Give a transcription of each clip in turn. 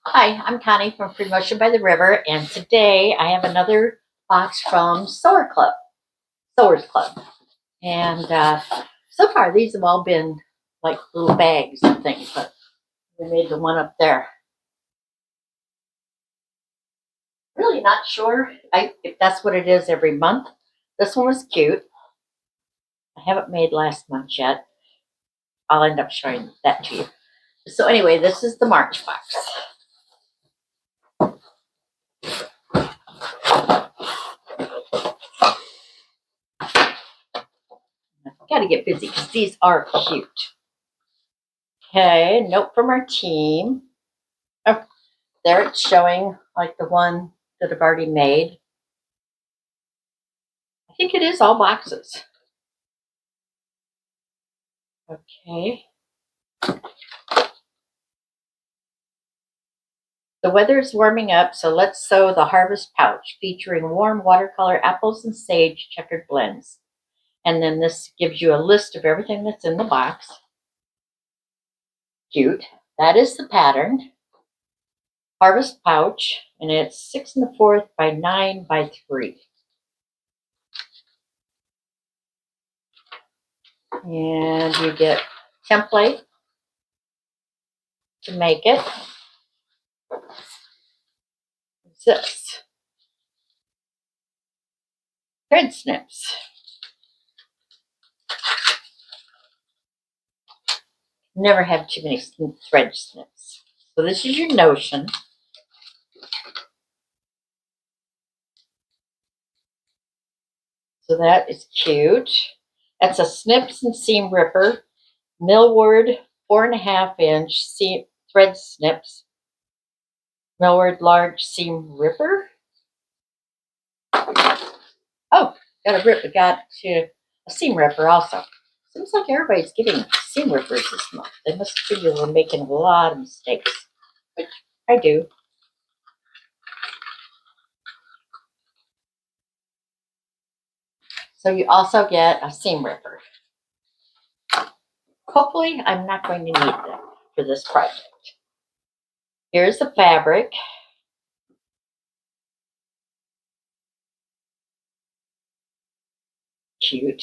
Hi, I'm Connie from Free Motion by the River, and today I have another box from Sewers Club. And so far, these have all been like little bags and things, but we made the one up there. Really not sure if that's what it is every month. This one was cute. I haven't made last month yet. I'll end up showing that to you. So anyway, this is the March box. Got to get busy because these are cute. Okay, note from our team. Oh, there it's showing like the one that I've already made. I think it is all boxes. Okay. The weather is warming up, so let's sew the harvest pouch featuring warm watercolor apples and sage checkered blends. And then this gives you a list of everything that's in the box. Cute. That is the pattern. Harvest pouch, and it's 6 1/4 by 9 by 3. And you get template to make it. What's this? Thread snips. Never have too many thread snips. So this is your notion. So that is cute. That's a snips and seam ripper, millward 4.5-inch seam thread snips, millward large seam ripper. Oh, got a seam ripper also. Seems like everybody's getting seam rippers this month. They must figure we're making a lot of mistakes, which I do. So you also get a seam ripper. Hopefully, I'm not going to need them for this project. Here's the fabric. Cute.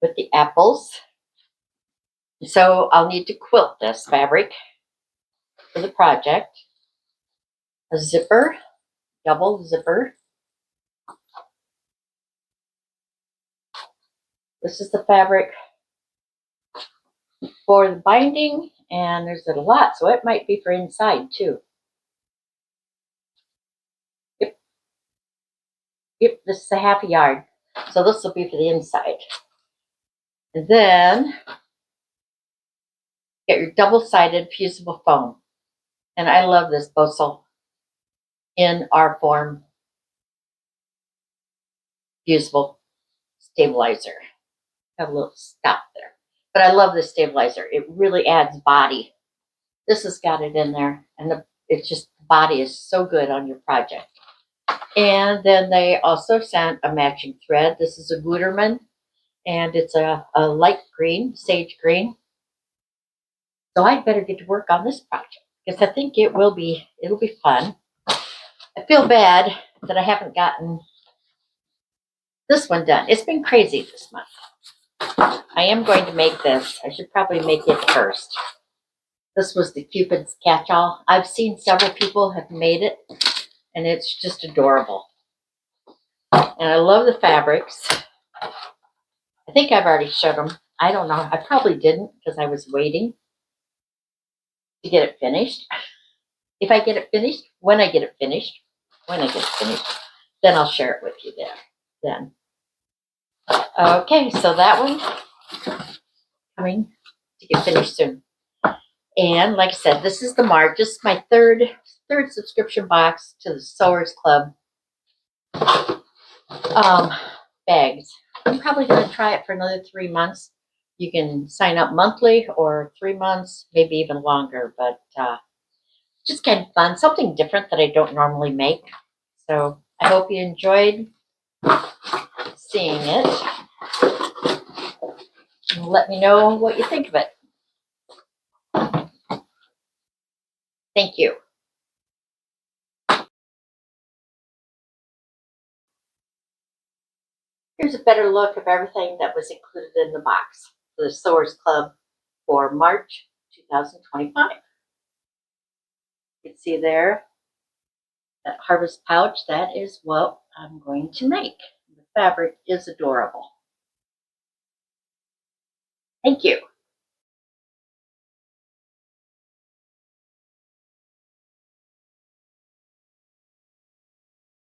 With the apples. So I'll need to quilt this fabric for the project. A zipper, double zipper. This is the fabric for the binding, and there's a lot, so it might be for inside too. Yep, this is a half a yard, so this will be for the inside. And then get your double-sided fusible foam. And I love this Bosal in our form fusible stabilizer. Got a little stop there. But I love this stabilizer. It really adds body. This has got it in there, and it's just the body is so good on your project. And then they also sent a matching thread. This is a Gutermann, and it's a light green, sage green. So I'd better get to work on this project because I think it'll be fun. I feel bad that I haven't gotten this one done. It's been crazy this month. I am going to make this. I should probably make it first. This was the Cupid's catch-all. I've seen several people have made it, and it's just adorable. And I love the fabrics. I think I've already showed them. I don't know. I probably didn't because I was waiting to get it finished. If I get it finished, when I get it finished, then I'll share it with you then. Okay, so that one coming to get finished soon. And like I said, this is the March. This is my third subscription box to the Sewers Club bags. I'm probably going to try it for another 3 months. You can sign up monthly or 3 months, maybe even longer, but just kind of fun, something different that I don't normally make. So I hope you enjoyed seeing it. And let me know what you think of it. Thank you. Here's a better look of everything that was included in the box for the Sewers Club for March 2025. You can see there that harvest pouch. That is what I'm going to make. The fabric is adorable. Thank you.